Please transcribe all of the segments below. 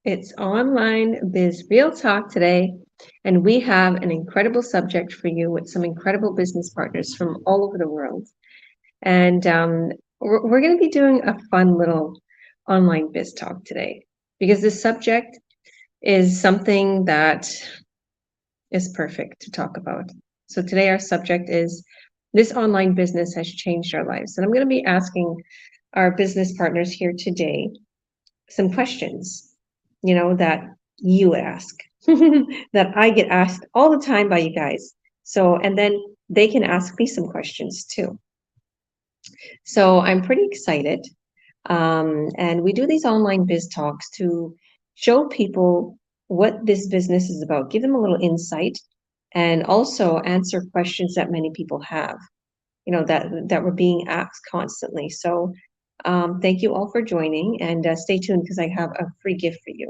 It's Online Biz Real Talk today, and we have an incredible subject for you with some incredible business partners from all over the world. And we're going to be doing a fun little online biz talk today because this subject is something that is perfect to talk about. So today our subject is this online business has changed our lives. And I'm going to be asking our business partners here today some questions, that you would ask, that I get asked all the time by you guys. So, and then they can ask me some questions too. So I'm pretty excited. And we do these online biz talks to show people what this business is about, give them a little insight, and also answer questions that many people have, that we're being asked constantly. So thank you all for joining, and stay tuned because I have a free gift for you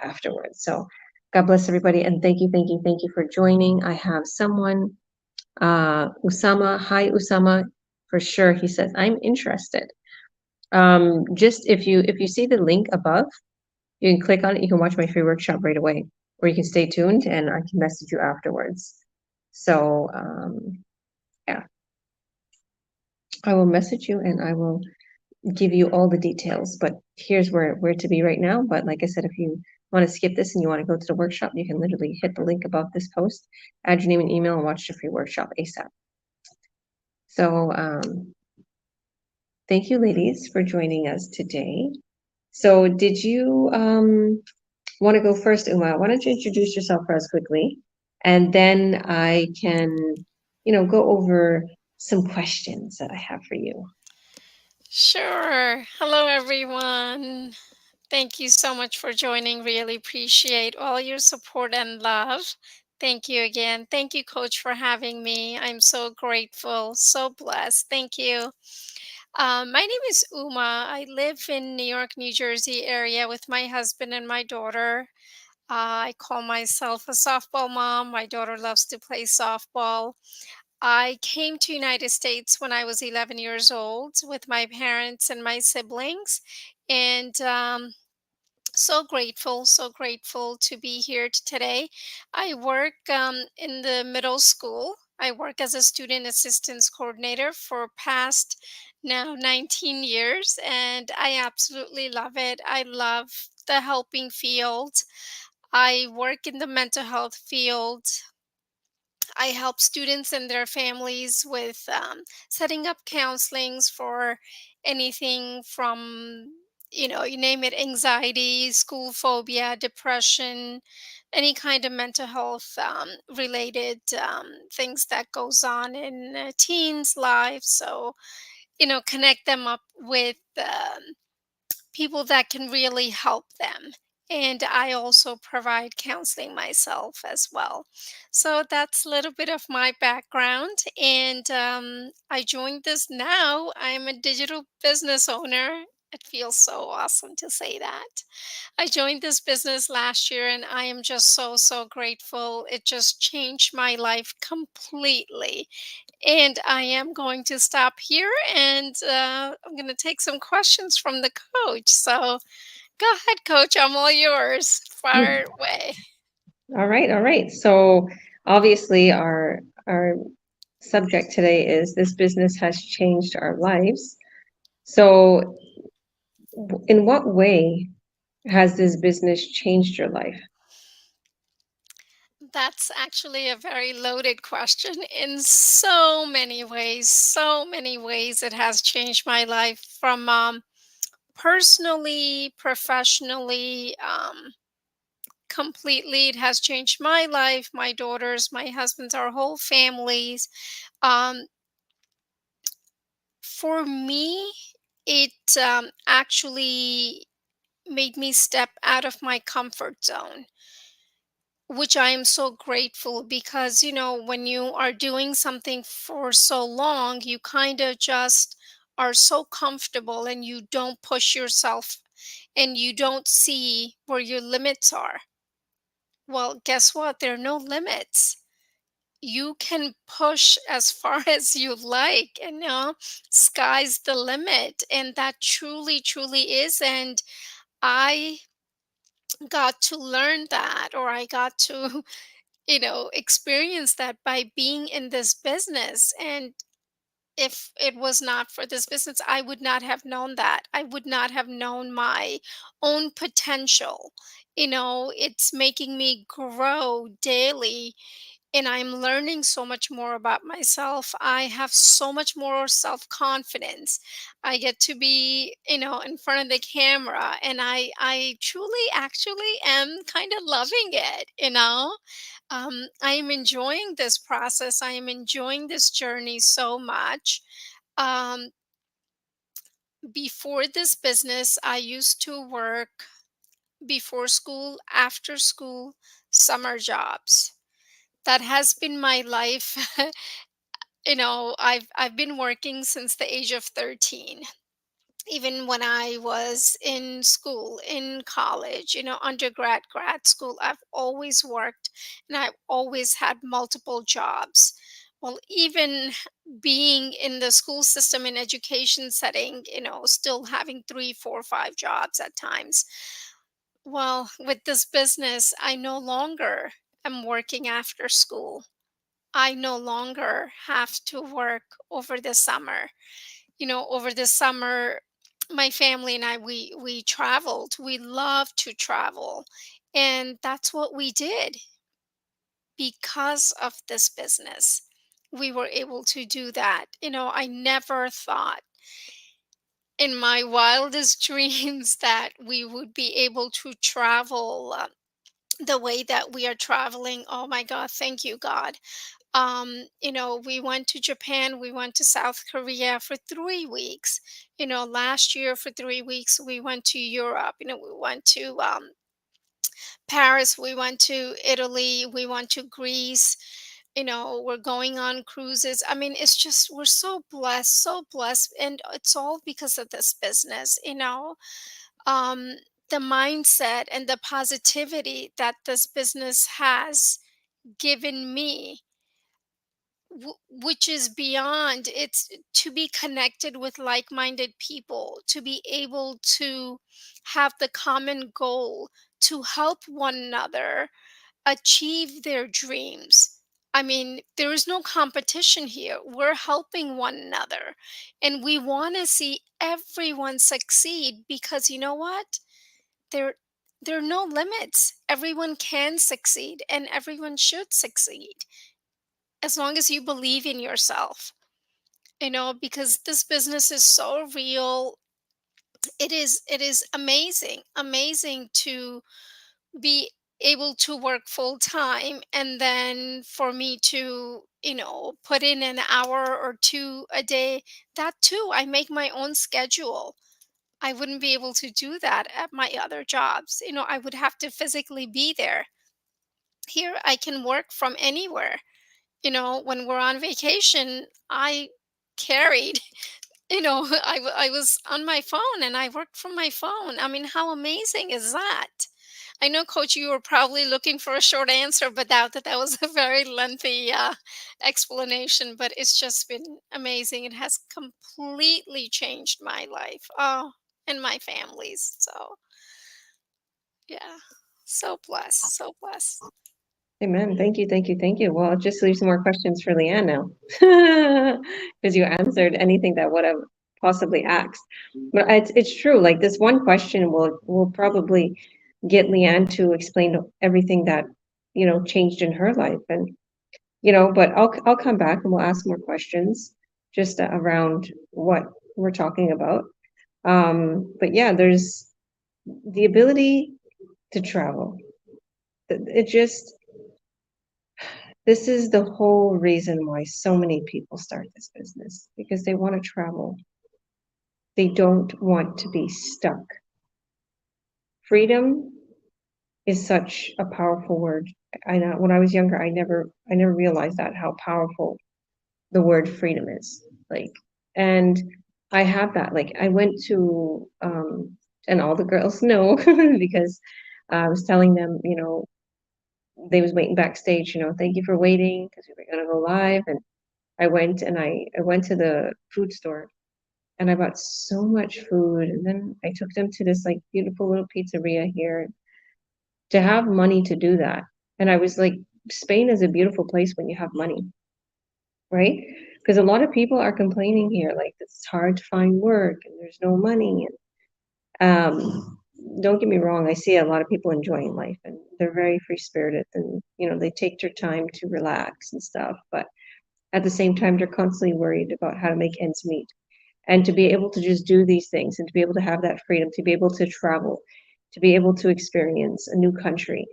afterwards. So God bless everybody, and thank you for joining. I have someone, Usama. Hi, Usama. For sure, he says I'm interested. Just if you see the link above, you can click on it. You can watch my free workshop right away, or you can stay tuned, and I can message you afterwards. So yeah, I will message you, and I will give you all the details, but here's where to be right now. But like I said, if you want to skip this and you want to go to the workshop, you can literally hit the link above this post, add your name and email, and watch the free workshop ASAP. So thank you, ladies, for joining us today. So did you want to go first, Uma? Why don't you introduce yourself for us quickly, and then I can, go over some questions that I have for you. Sure. Hello, everyone. Thank you so much for joining. Really appreciate all your support and love. Thank you again. Thank you, Coach, for having me. I'm so grateful, so blessed. Thank you. My name is Uma. I live in New York, New Jersey area with my husband and my daughter. I call myself a softball mom. My daughter loves to play softball. I came to United States when I was 11 years old with my parents and my siblings, and so grateful to be here today. I work in the middle school. I work as a student assistance coordinator for past now 19 years, and I absolutely love it. I love the helping field. I work in the mental health field. I help students and their families with setting up counselings for anything from, you name it, anxiety, school phobia, depression, any kind of mental health related things that goes on in teens' lives. So, connect them up with people that can really help them. And I also provide counseling myself as well. So that's a little bit of my background. And I joined this now. I'm a digital business owner. It feels so awesome to say that. I joined this business last year and I am just so grateful. It just changed my life completely. And I am going to stop here and I'm going to take some questions from the coach. So go ahead, coach. I'm all yours. Fire away. All right. So obviously our subject today is this business has changed our lives. So in what way has this business changed your life? That's actually a very loaded question in so many ways. So many ways it has changed my life from personally, professionally, completely. It has changed my life, my daughter's, my husband's, our whole families. Um, for me, it actually made me step out of my comfort zone, which I am so grateful because, when you are doing something for so long, you kind of just are so comfortable and you don't push yourself and you don't see where your limits are. Well, guess what? There are no limits. You can push as far as you like, and sky's the limit. And that truly is. And I got to learn that, or I got to, experience that by being in this business. And if it was not for this business, I would not have known that. I would not have known my own potential. It's making me grow daily, and I'm learning so much more about myself. I have so much more self confidence. I get to be, in front of the camera, and I truly actually am kind of loving it. I am enjoying this process. I am enjoying this journey so much. Um, Before this business, I used to work before school, after school, summer jobs. That has been my life. I've been working since the age of 13. Even when I was in school, in college, undergrad, grad school, I've always worked, and I've always had multiple jobs. Well, even being in the school system in education setting, still having three, four, five jobs at times. Well, with this business, I no longer am working after school. I no longer have to work over the summer. Over the summer, my family and I, we traveled. We love to travel. And that's what we did because of this business. We were able to do that. I never thought in my wildest dreams that we would be able to travel the way that we are traveling. Oh my God, thank you, God. We went to Japan, we went to South Korea for 3 weeks. Last year for 3 weeks, we went to Europe. We went to Paris, we went to Italy, we went to Greece. We're going on cruises. I mean, it's just, we're so blessed, so blessed. And it's all because of this business. Um, the mindset and the positivity that this business has given me, which is beyond, it's to be connected with like-minded people, to be able to have the common goal to help one another achieve their dreams. I mean, there is no competition here. We're helping one another, and we want to see everyone succeed, because you know what, there there are no limits. Everyone can succeed, and everyone should succeed as long as you believe in yourself. Because this business is so real. It is amazing to be able to work full time, and then for me to put in an hour or two a day. That too, I make my own schedule. I wouldn't be able to do that at my other jobs. I would have to physically be there. Here I can work from anywhere. When we're on vacation, I carried, I was on my phone and I worked from my phone. I mean, how amazing is that? I know, Coach, you were probably looking for a short answer, but that was a very lengthy explanation. But it's just been amazing. It has completely changed my life, and my family's. So, yeah, so blessed, so blessed. Amen. Thank you, thank you, thank you. Well, it just leaves more questions for Leanne now, because you answered anything that would have possibly asked. But it's true. Like this one question will probably get Leanne to explain everything that changed in her life, and But I'll come back and we'll ask more questions just around what we're talking about. But yeah, there's the ability to travel. It just This is the whole reason why so many people start this business, because they want to travel. They don't want to be stuck. Freedom is such a powerful word. I know when I was younger, I never realized that how powerful the word freedom is. Like, and I have that. Like, I went to and all the girls know because I was telling them, they was waiting backstage, thank you for waiting because we were gonna go live. And I went to the food store and I bought so much food. And then I took them to this like beautiful little pizzeria here. to have money to do that. And I was like, Spain is a beautiful place when you have money, right? Because a lot of people are complaining here, like it's hard to find work and there's no money. And don't get me wrong, I see a lot of people enjoying life and they're very free spirited and they take their time to relax and stuff. But at the same time, they're constantly worried about how to make ends meet. And to be able to just do these things and to be able to have that freedom, to be able to travel, to be able to experience a new country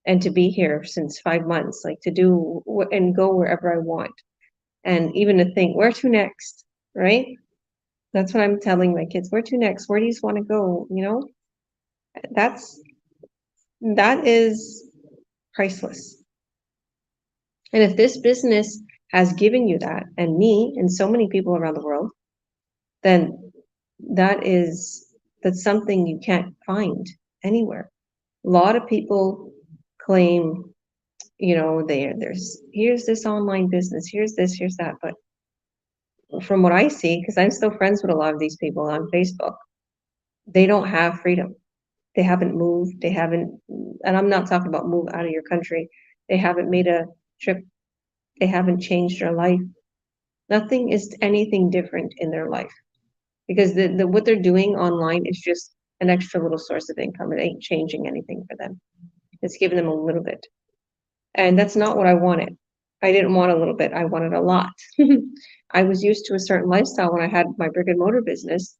and to be here since 5 months, like to do and go wherever I want. And even to think, where to next, right? That's what I'm telling my kids. Where to next? Where do you want to go? That's that is priceless. And if this business has given you that, and me and so many people around the world, then that's something you can't find anywhere. A lot of people claim, here's this online business, here's this, here's that. But from what I see, because I'm still friends with a lot of these people on Facebook, they don't have freedom. They haven't moved. They haven't, and I'm not talking about move out of your country. They haven't made a trip. They haven't changed their life. Nothing is anything different in their life because the what they're doing online is just an extra little source of income. It ain't changing anything for them. It's giving them a little bit. And that's not what I wanted. I didn't want a little bit. I wanted a lot. I was used to a certain lifestyle when I had my brick and mortar business.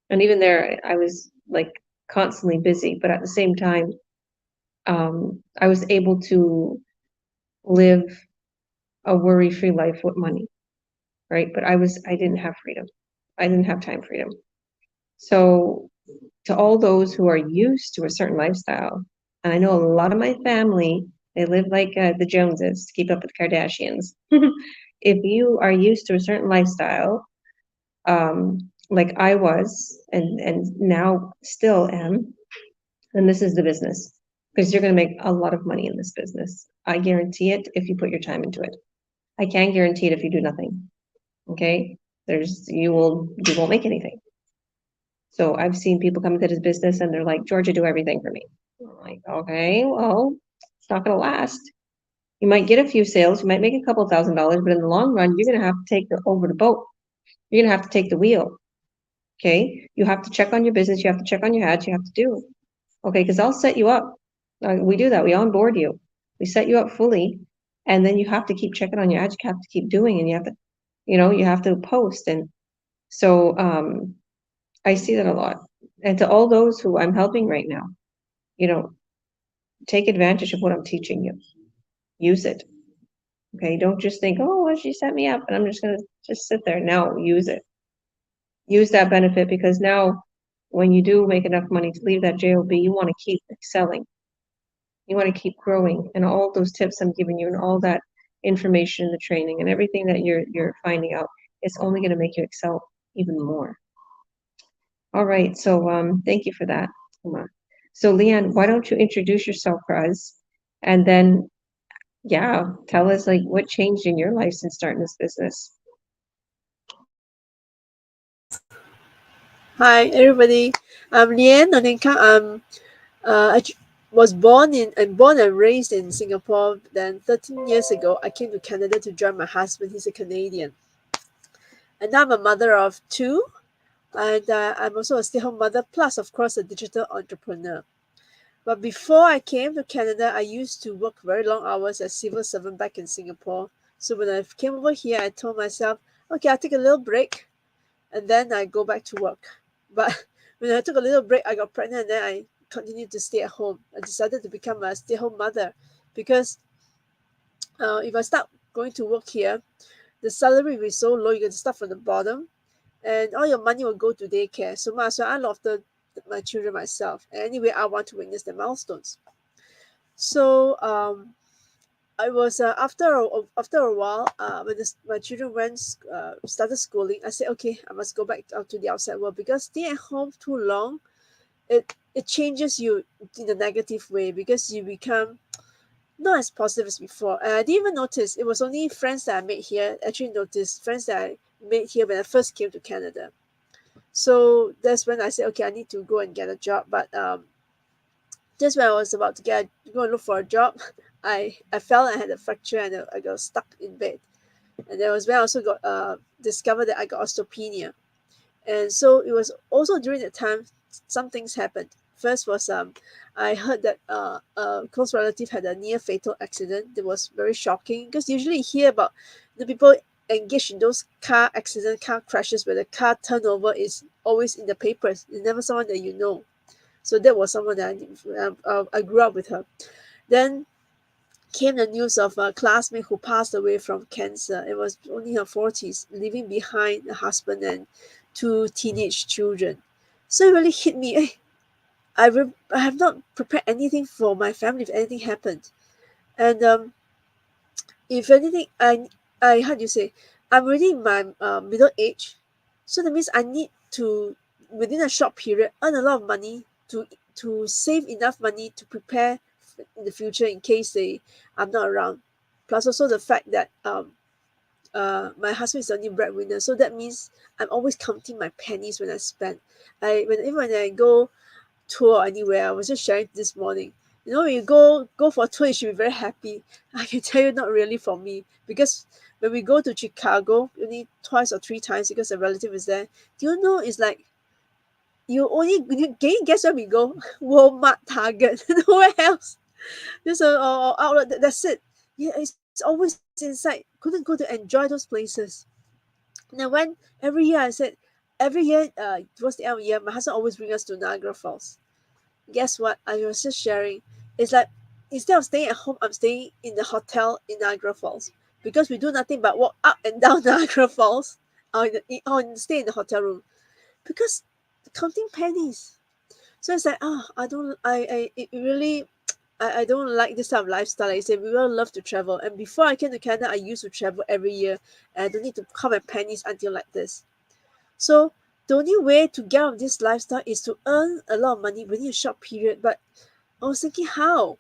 And even there, I was like constantly busy. But at the same time, I was able to live a worry-free life with money, right? But I didn't have freedom. I didn't have time freedom. So to all those who are used to a certain lifestyle, and I know a lot of my family, they live like the Joneses to keep up with the Kardashians. If you are used to a certain lifestyle, like I was, and now still am, then this is the business because you're going to make a lot of money in this business. I guarantee it if you put your time into it. I can't guarantee it if you do nothing. Okay, you won't make anything. So I've seen people come into this business and they're like, Georgia, do everything for me. I'm like, okay, well, it's not going to last. You might get a few sales, you might make a couple $1,000s, but in the long run, you're going to have to take over the boat. You're going to have to take the wheel. Okay, you have to check on your business, you have to check on your ads, you have to do. Okay, because I'll set you up. We do that. We onboard you. We set you up fully, and then you have to keep checking on your ads. You have to keep doing, and you have to post. And so I see that a lot. And to all those who I'm helping right now, you know, take advantage of what I'm teaching you. Use it. Okay, don't just think, oh, well, she set me up, and I'm just gonna just sit there. No, use it. Use that benefit because now, when you do make enough money to leave that job, you want to keep excelling. You want to keep growing, and all those tips I'm giving you, and all that information, the training, and everything that you're finding out, it's only going to make you excel even more. All right, so thank you for that, Uma. So Leanne, why don't you introduce yourself for us, and then yeah, tell us like what changed in your life since starting this business. Hi, everybody. I'm Lian Nonenka. Was born and raised in Singapore. Then 13 years ago, I came to Canada to join my husband. He's a Canadian, and now I'm a mother of two, and I'm also a stay-home mother, plus of course a digital entrepreneur. But before I came to Canada, I used to work very long hours as civil servant back in Singapore. So when I came over here, I told myself, okay, I'll take a little break and then I go back to work. But when I took a little break, I got pregnant and then I continued to stay at home. I decided to become a stay-home mother because if I start going to work here, the salary will be so low, you can start from the bottom and all your money will go to daycare. So might as well I look after my children myself. And anyway, I want to witness the milestones. So I was after a while when my children started schooling, I said, okay, I must go back out to the outside world because staying at home too long, it changes you in a negative way because you become not as positive as before. And I didn't even notice. It was only friends that I made here actually noticed, friends that I made here when I first came to Canada. So that's when I said, okay, I need to go and get a job. But Just when I was about to go and look for a job, I fell and I had a fracture and I got stuck in bed. And there was when I also got discovered that I got osteopenia. And so it was also during that time some things happened. First was I heard that a close relative had a near fatal accident. That was very shocking because usually you hear about the people engaged in those car crashes where the car turnover is always in the papers. It's never someone that you know. So that was someone that I grew up with her. Then came the news of a classmate who passed away from cancer. It was only her 40s, leaving behind a husband and two teenage children. So it really hit me. I have not prepared anything for my family if anything happened. And if anything, I how do you say? I'm already in my middle age, so that means I need to within a short period earn a lot of money to save enough money to prepare in the future in case I'm not around. Plus also the fact that my husband is the only breadwinner, so that means I'm always counting my pennies when I spend. Even when I go tour anywhere. I was just sharing this morning. You know, when you go for a tour, you should be very happy. I can tell you, not really for me, because when we go to Chicago, only twice or three times because a relative is there. Do you know? It's like can you guess where we go? Walmart, Target, nowhere else. There's a outlet. That's it. Yeah, it's always inside. Couldn't go to enjoy those places. And I went every year. I said every year. Towards the end of the year, my husband always bring us to Niagara Falls. Guess what? I was just sharing. It's like instead of staying at home, I'm staying in the hotel in Niagara Falls because we do nothing but walk up and down Niagara Falls or stay in the hotel room because counting pennies. So it's like, I don't, I it really, I don't like this type of lifestyle. Like I said, we all love to travel. And before I came to Canada, I used to travel every year and I don't need to count my pennies until like this. So the only way to get out of this lifestyle is to earn a lot of money within a short period. But I was thinking how,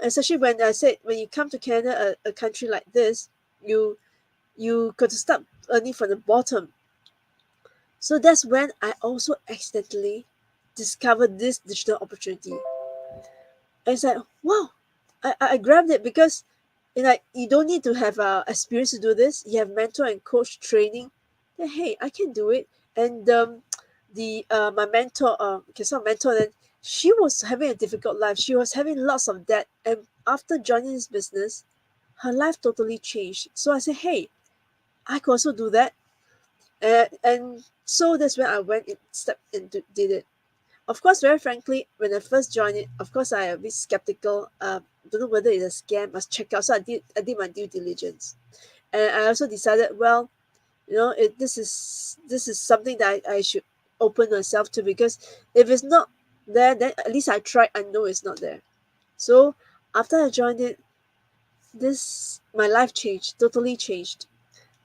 especially when I said when you come to Canada, a country like this, you got to start earning from the bottom. So that's when I also accidentally discovered this digital opportunity. And it's like, wow, I grabbed it because you don't need to have experience to do this. You have mentor and coach training. Then hey, I can do it. And the my mentor, okay, so mentor then she was having a difficult life. She was having lots of debt, and after joining this business, her life totally changed. So I said, hey, I could also do that. And so that's when I went and stepped into did it. Of course, very frankly, when I first joined it, of course I am a bit skeptical. Don't know whether it's a scam, must check out. So I did my due diligence. And I also decided, well, this is something that I should open myself to because if it's not there, then at least I tried. I know it's not there. So after I joined it, this my life changed, totally changed.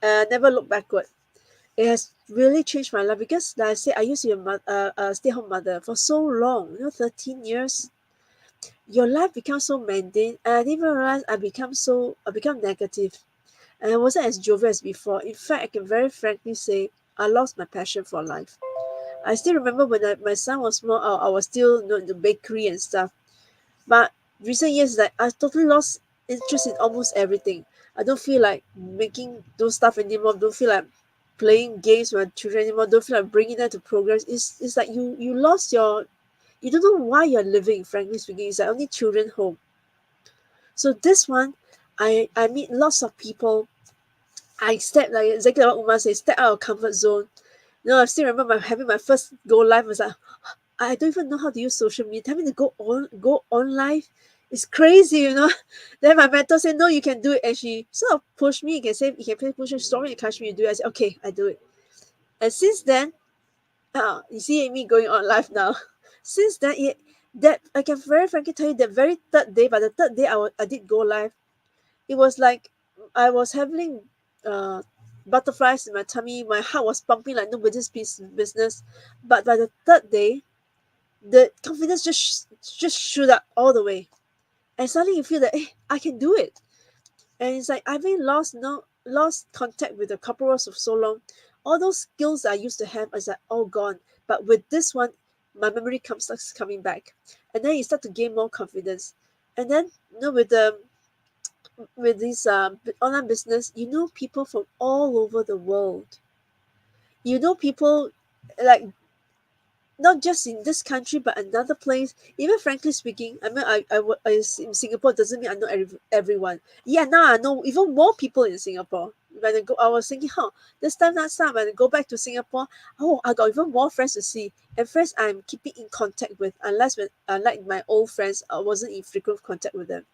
I never looked backward. It has really changed my life because, like I said, I used to be a stay-at-home mother for so long, 13 years. Your life becomes so mundane, and I didn't even realize I become negative, and I wasn't as jovial as before. In fact, I can very frankly say I lost my passion for life. I still remember when my son was small, I was still in the bakery and stuff. But recent years, like I totally lost interest in almost everything. I don't feel like making those stuff anymore. Don't feel like playing games with my children anymore. Don't feel like bringing them to programs. It's like you lost your. You don't know why you're living. Frankly speaking, it's like only children home. So this one, I meet lots of people. I step like exactly what Uma says, step out of comfort zone. I still remember having my first go live. I was like, I don't even know how to use social media. Tell me to go on live. It's crazy. Then my mentor said, no, you can do it. And she sort of pushed me. You can push a story, encourage me to do it. I said, okay, I do it. And since then, you see me going on live now. Since then, that I can very frankly tell you that very third day, by the third day I did go live, it was like I was having uh, butterflies in my tummy. My heart was pumping like nobody's business. But by the third day, the confidence just shoot up all the way, and suddenly you feel that I can do it. And it's like I've been lost contact with the corporate world for so long. All those skills I used to have is like all gone. But with this one, my memory starts coming back, and then you start to gain more confidence. And then with this online business, people from all over the world. People like not just in this country but another place. Even frankly speaking, I mean, in Singapore doesn't mean I know everyone. Yeah, now I know even more people in Singapore. When I was thinking, this time last time when I go back to Singapore, I got even more friends to see, and friends I'm keeping in contact with. Unlike my old friends, I wasn't in frequent contact with them.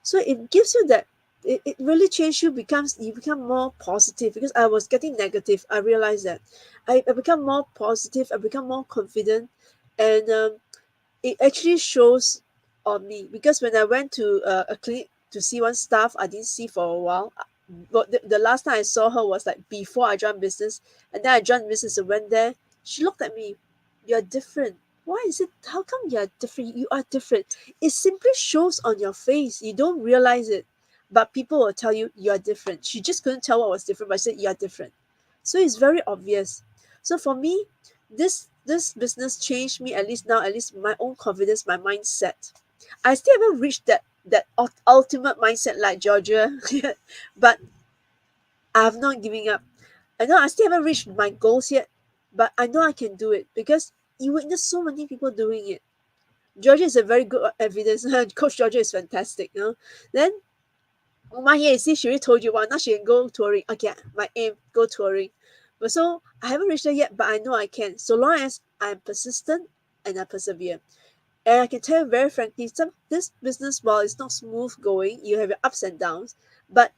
So it gives you that, it really changed you become more positive, because I was getting negative. I realized that I become more positive, I become more confident. And it actually shows on me, because when I went to a clinic to see one staff I didn't see for a while, but the last time I saw her was like before I joined business. And then I joined business and went there. She looked at me, "You're different." Why is it? How come you're different? You are different. It simply shows on your face. You don't realize it, but people will tell you you're different. She just couldn't tell what was different, but she said you're different. So it's very obvious. So for me, this business changed me, at least now, at least my own confidence, my mindset. I still haven't reached that ultimate mindset like Georgia, but I'm not giving up. I know I still haven't reached my goals yet, but I know I can do it, because you witness so many people doing it. Georgia is a very good evidence. Coach Georgia is fantastic, Then my year, see, she already told you, now she can go touring. Okay, my aim, go touring. But so I haven't reached there yet, but I know I can. So long as I'm persistent and I persevere. And I can tell you very frankly, this business, while it's not smooth going, you have your ups and downs. But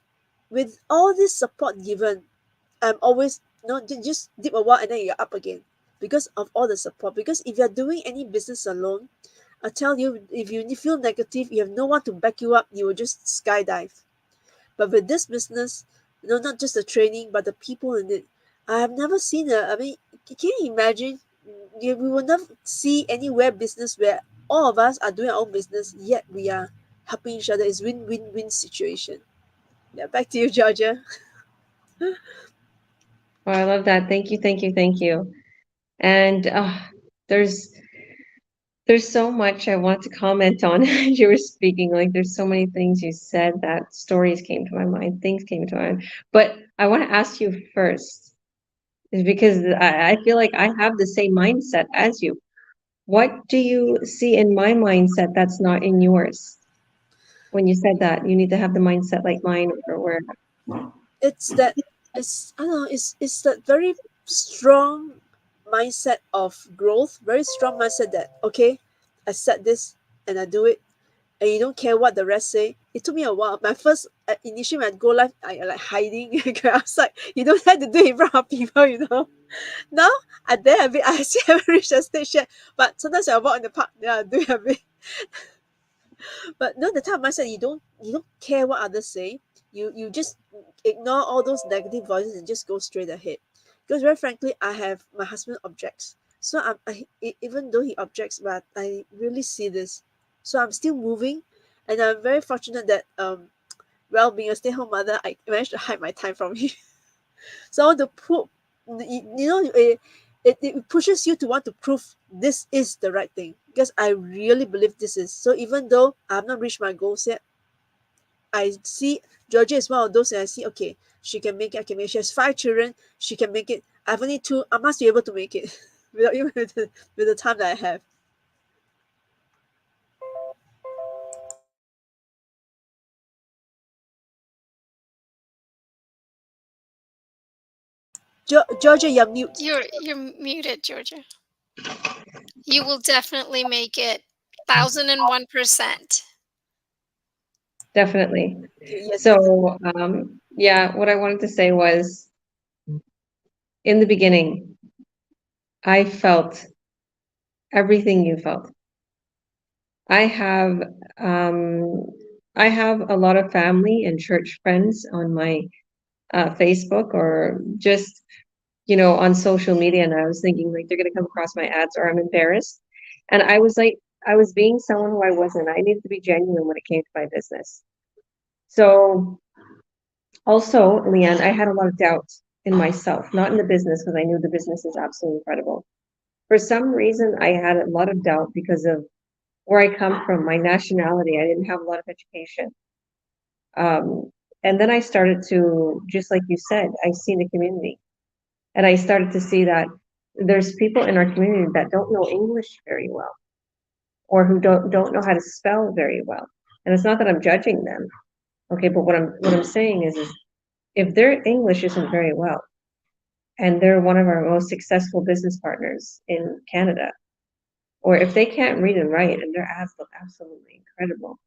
with all this support given, I'm always just dip a while and then you're up again, because of all the support. Because if you're doing any business alone, I tell you, if you feel negative, you have no one to back you up, you will just skydive. But with this business, not just the training, but the people in it, I have never seen I mean, can you imagine? We will never see anywhere business where all of us are doing our own business, yet we are helping each other. It's win-win-win situation. Yeah, back to you, Georgia. Oh, I love that. Thank you, thank you, thank you. And there's there's so much I want to comment on as you were speaking. Like there's so many things you said that stories came to my mind, things came to mind. But I want to ask you first, is because I feel like I have the same mindset as you. What do you see in my mindset that's not in yours? When you said that you need to have the mindset like mine, or where? It's that, I don't know, it's that very strong mindset of growth, very strong mindset that, okay, I said this and I do it, and you don't care what the rest say. It took me a while. My first initially when I go live, I like hiding outside. You don't have to do it in front of people. Now I dare a bit. I still haven't reached that stage yet, but sometimes I walk in the park, yeah, I do a bit. But no, the type of mindset, you don't care what others say. You just ignore all those negative voices and just go straight ahead. Because very frankly, I have my husband objects. So even though he objects, but I really see this. So I'm still moving, and I'm very fortunate that well, being a stay-home mother, I managed to hide my time from him. So I want to put, it pushes you to want to prove this is the right thing, because I really believe this is. So even though I've not reached my goals yet, I see Georgia is one of those, and I see, okay, she can make it, I can make it. She has 5 children, she can make it. I've only 2, I must be able to make it without even with the time that I have. Georgia, you're mute. You're muted, Georgia. You will definitely make it 1001%. Definitely. Yes, So, yeah, what I wanted to say was in the beginning, I felt everything you felt. I have um, I have a lot of family and church friends on my Facebook, or just on social media, and I was thinking like they're gonna come across my ads or I'm embarrassed. And I was like, I was being someone who I wasn't. I needed to be genuine when it came to my business. So also, Leanne, I had a lot of doubt in myself, not in the business, because I knew the business is absolutely incredible. For some reason, I had a lot of doubt because of where I come from, my nationality. I didn't have a lot of education. And then I started to, just like you said, I see the community. And I started to see that there's people in our community that don't know English very well, or who don't know how to spell very well. And it's not that I'm judging them, okay, but what I'm saying is if their English isn't very well, and they're one of our most successful business partners in Canada, or if they can't read and write and their ads look absolutely incredible,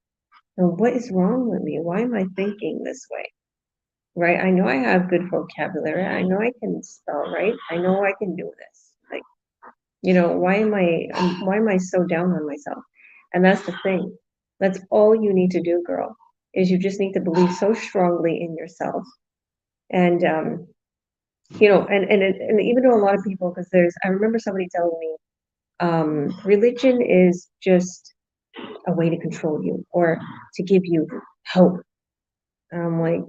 then what is wrong with me? Why am I thinking this way? Right? I know I have good vocabulary. I know I can spell right. I know I can do this. Like, why am I so down on myself? And that's the thing. That's all you need to do, girl, is you just need to believe so strongly in yourself. And and even though a lot of people, because I remember somebody telling me, religion is just a way to control you or to give you hope. I'm like,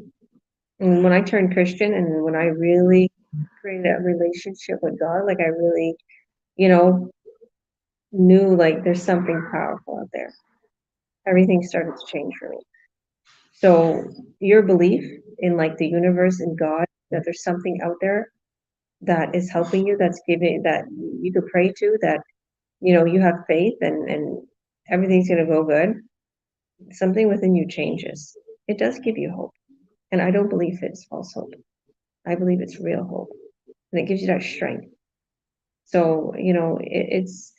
and when I turned Christian and when I really created a relationship with God, like I really, you know, knew like there's something powerful out there. Everything started to change for me. So your belief in like the universe and God, that there's something out there that is helping you, that's giving that you could pray to, that you have faith and everything's gonna go good. Something within you changes. It does give you hope. And I don't believe it's false hope. I believe it's real hope. And it gives you that strength. So, it's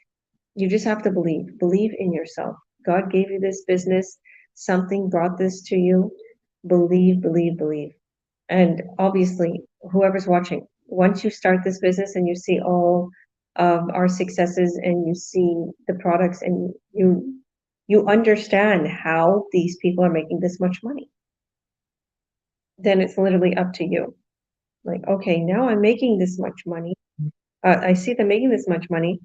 you just have to believe in yourself. God gave you this business, something brought this to you. Believe. And obviously, whoever's watching, once you start this business and you see all of our successes and you see the products and you understand how these people are making this much money, then it's literally up to you. Like, okay, now I'm making this much money. I see them making this much money,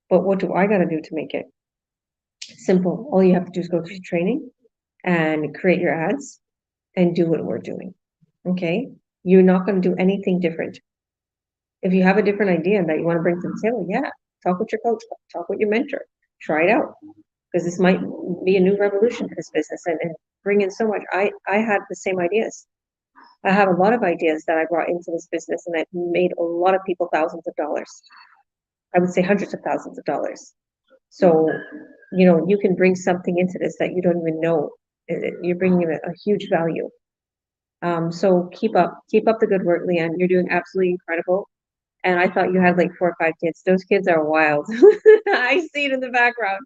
but what do I got to do to make it? Simple. All you have to do is go through training and create your ads and do what we're doing. Okay? You're not going to do anything different. If you have a different idea that you want to bring to the table, yeah, talk with your coach, talk with your mentor, try it out. Because this might be a new revolution for this business and bring in so much. I had the same ideas. I have a lot of ideas that I brought into this business and that made a lot of people thousands of dollars. I would say hundreds of thousands of dollars. So, you can bring something into this that you don't even know. You're bringing a huge value. So keep up the good work, Leanne. You're doing absolutely incredible. And I thought you had like 4 or 5 kids. Those kids are wild. I see it in the background.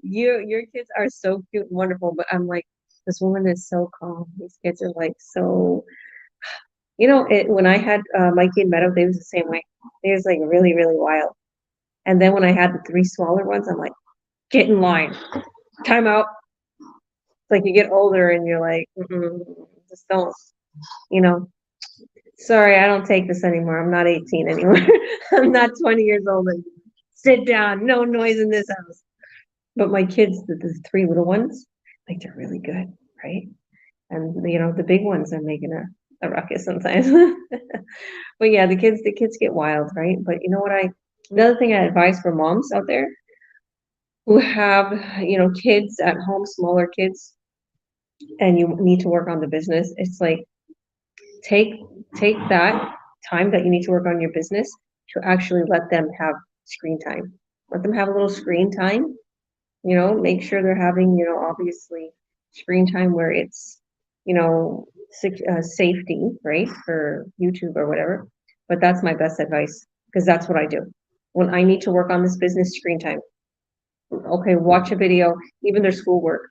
Your kids are so cute and wonderful. But I'm like, this woman is so calm. These kids are like so. When I had Mikey and Meadow, they was the same way. They was like really, really wild. And then when I had the 3 smaller ones, I'm like, get in line. Time out. It's like you get older and you're like, just don't, you know. Sorry, I don't take this anymore. I'm not 18 anymore. I'm not 20 years old and sit down. No noise in this house. But my kids, the 3 little ones, like they're really good, right? And the big ones are making a ruckus sometimes. But yeah, the kids get wild, right? But you know what another thing I advise for moms out there who have, kids at home, smaller kids, and you need to work on the business, it's like take that time that you need to work on your business to actually let them have screen time. Let them have a little screen time. Make sure they're having, obviously screen time where it's, safety, right, for YouTube or whatever. But that's my best advice because that's what I do. When I need to work on this business, screen time. Okay, watch a video, even their schoolwork.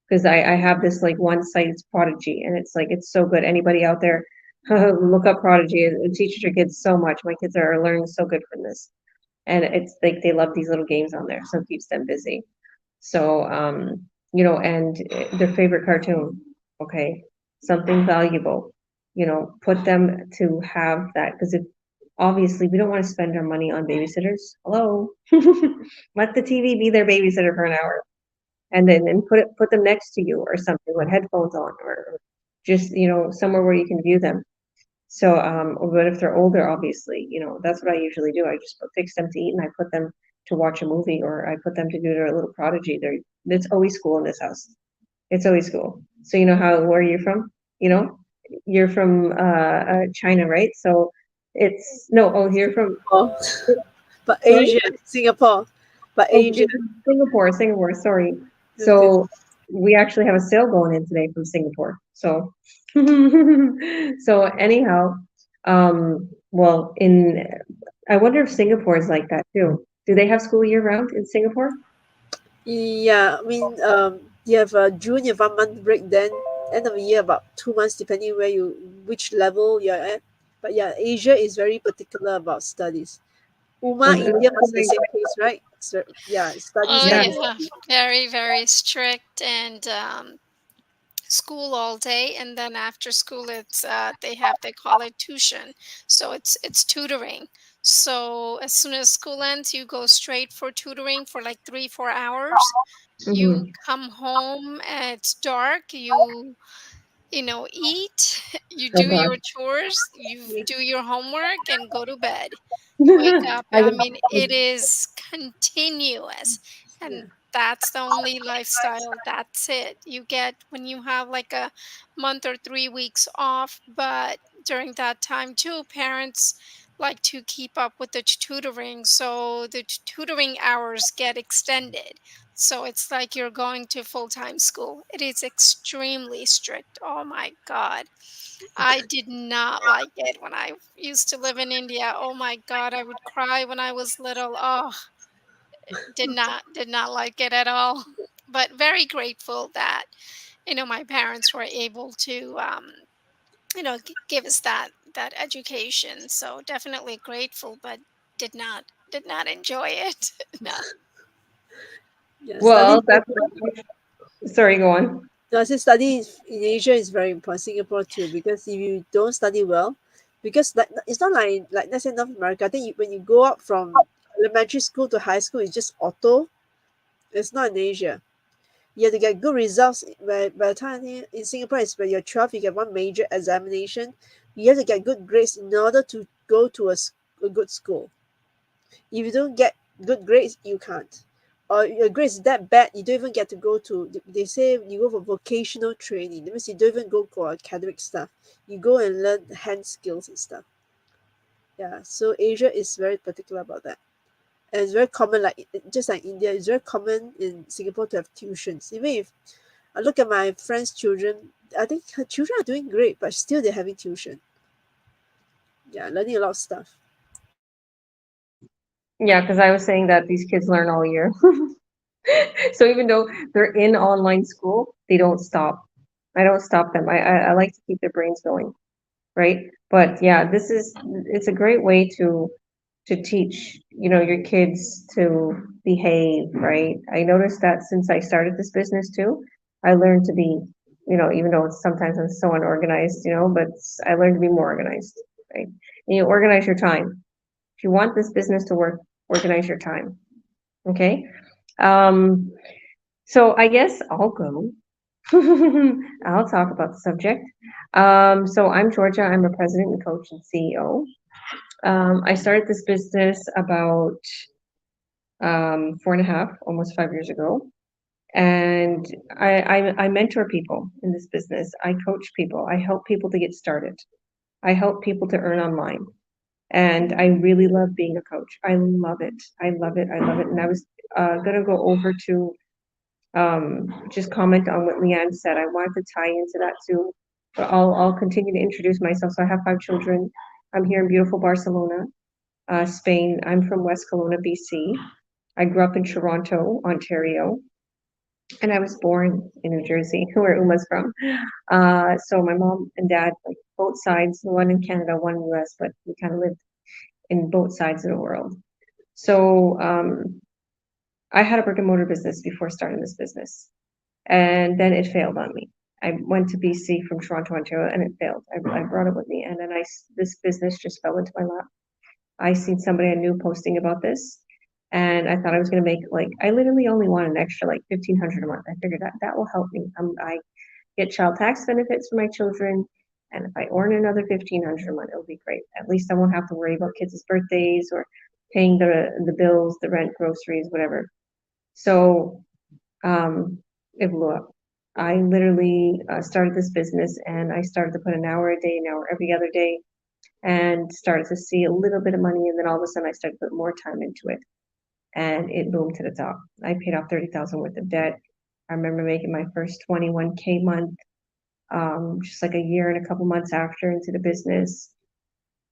Because I have this like one site, it's Prodigy, and it's like it's so good. Anybody out there, look up Prodigy. It teaches your kids so much. My kids are learning so good from this. And it's like they love these little games on there, so it keeps them busy. So, and their favorite cartoon, okay, something valuable, put them to have that because obviously we don't want to spend our money on babysitters. Hello, let the TV be their babysitter for an hour, and then put them next to you or something with headphones on or just somewhere where you can view them. So, but if they're older, obviously, that's what I usually do. I just fix them to eat and I put them to watch a movie, or I put them to do their little Prodigy. It's always school in this house. It's always school. So you know where you're from? You know, you're from China, right? So it's no. Oh, you're from Oh, but sorry. Asia, Singapore, but Oh, Asia. you're from Singapore. Singapore. Sorry. Okay. So we actually have a sale going in today from Singapore. So so anyhow, well, I wonder if Singapore is like that too. Do they have school year round in Singapore? Yeah, I mean, you have a June, you have 1 month break, then end of the year about 2 months, depending which level you're at. But yeah, Asia is very particular about studies. Oh, India was the same case, right? So yeah, study, Oh yeah. study, yeah, study. very, very strict and school all day, and then after school it's they call it tuition, so it's tutoring. So as soon as school ends, you go straight for tutoring for like 3 4 hours. You Hmm. come home, it's dark, eat, you do Okay. your chores, you do your homework and go to bed. Wake up. I I guess, mean, it is continuous. Yeah. And that's the only lifestyle. That's it. You get when you have like a month or 3 weeks off, but during that time too, parents like to keep up with the tutoring. So the tutoring hours get extended. So it's like you're going to full time school. It is extremely strict. Oh my God. I did not like it when I used to live in India. Oh my God, I would cry when I was little. Oh, did not like it at all. But very grateful that, my parents were able to, give us that education. So definitely grateful, but did not enjoy it. No. Yeah, well, study. that's sorry, go on. No, I say study in Asia is very important. Singapore too, because if you don't study well, because like it's not like let's say North America. I think when you go up from elementary school to high school, it's just auto. It's not in Asia. You have to get good results. By the time in Singapore is when you're 12, you get one major examination. You have to get good grades in order to go to a good school. If you don't get good grades, you can't. Or your grades is that bad, you don't even get to go to. They say you go for vocational training. That means you don't even go for academic stuff. You go and learn hand skills and stuff. Yeah. So Asia is very particular about that. And it's very common, just like India, it's very common in Singapore to have tuitions. Even if I look at my friend's children, I think her children are doing great, but still they're having tuition. Yeah, learning a lot of stuff. Yeah, because I was saying that these kids learn all year. So even though they're in online school, they don't stop. I don't stop them. I like to keep their brains going, right? But yeah, it's a great way to teach, your kids to behave, right? I noticed that since I started this business too, I learned to be, even though it's sometimes I'm so unorganized, but I learned to be more organized, right? And you organize your time. If you want this business to work, organize your time. Okay. Um, so I guess I'll go. I'll talk about the subject. So I'm Georgia. I'm a president and coach and CEO. I started this business about 4.5, almost 5 years ago. And I mentor people in this business. I coach people. I help people to get started. I help people to earn online. And I really love being a coach. I love it. I love it. I love it. And I was going to go over to just comment on what Leanne said. I wanted to tie into that too, but I'll continue to introduce myself. So I have 5 children. I'm here in beautiful Barcelona, Spain. I'm from West Kelowna, BC. I grew up in Toronto, Ontario, and I was born in New Jersey, where Uma's from. So my mom and dad, like both sides, one in Canada, one in the US, but we kind of lived in both sides of the world. So I had a brick and mortar business before starting this business, and then it failed on me. I went to BC from Toronto, Ontario, and it failed. I brought it with me, and then this business just fell into my lap. I seen somebody I knew posting about this, and I thought I was going to make like I literally only want an extra like 1,500 a month. I figured that will help me. I get child tax benefits for my children, and if I earn another 1,500 a month, it'll be great. At least I won't have to worry about kids' birthdays or paying the bills, the rent, groceries, whatever. So it blew up. I literally started this business, and I started to put an hour a day, an hour every other day, and started to see a little bit of money. And then all of a sudden I started to put more time into it, and it boomed to the top. I paid off 30,000 worth of debt. I remember making my first 21K month, just like a year and a couple months after into the business.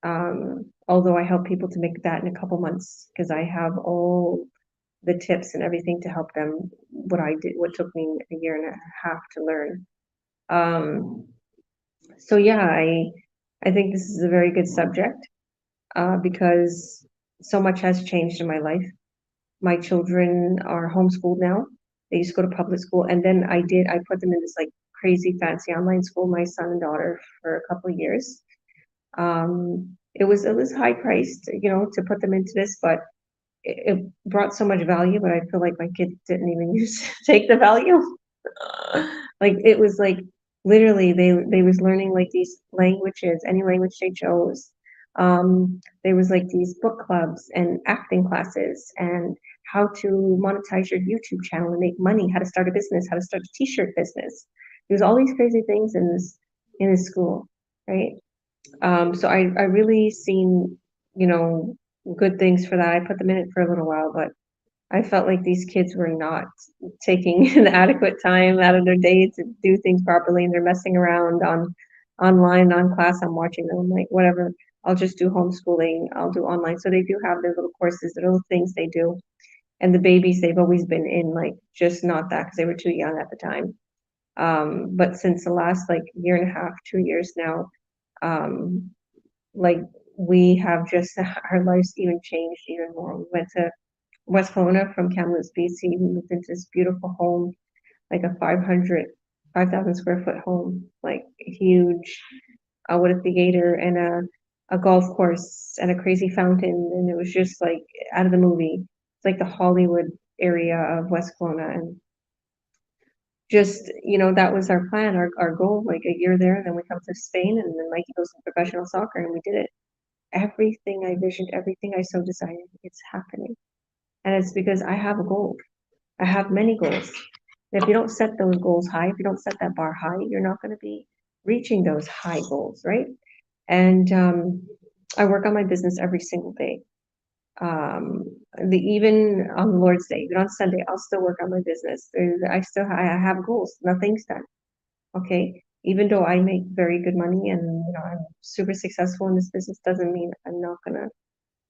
Although I help people to make that in a couple months because I have all the tips and everything to help them. What I did, what took me a year and a half to learn. So yeah, I think this is a very good subject because so much has changed in my life. My children are homeschooled now. They used to go to public school, and then I put them in this like crazy fancy online school, my son and daughter, for a couple of years. It was high priced, to put them into this, but it brought so much value. But I feel like my kids didn't even take the value. Like it was like literally they was learning like these languages, any language they chose. There was like these book clubs and acting classes and how to monetize your YouTube channel and make money, how to start a business, how to start a t-shirt business. There's all these crazy things in this school, right? So I really seen, good things for that. I put them in it for a little while, but I felt like these kids were not taking an adequate time out of their day to do things properly, and they're messing around online, on class. I'm watching them. I'm like, whatever. I'll just do homeschooling. I'll do online. So they do have their little courses, their little things they do. And the babies, they've always been in like just not that because they were too young at the time. But since the last like year and a half, 2 years now, um, like we have just our lives even changed even more. We went to West Kelowna from Kamloops, BC. We moved into this beautiful home, like a 5,000 square foot home, like huge, with a theater and a golf course and a crazy fountain. And it was just like out of the movie. It's like the Hollywood area of West Kelowna. And just, that was our plan, our goal, like a year there. And then we come to Spain, and then Mikey goes to professional soccer, and we did it. Everything I visioned, everything I so desired, it's happening. And it's because I have a goal. I have many goals. And if you don't set those goals high, if you don't set that bar high, you're not going to be reaching those high goals, right? And I work on my business every single day. Even on the Lord's Day, even on Sunday, I'll still work on my business. I have goals. Nothing's done. Okay. Even though I make very good money and I'm super successful in this business, doesn't mean I'm not gonna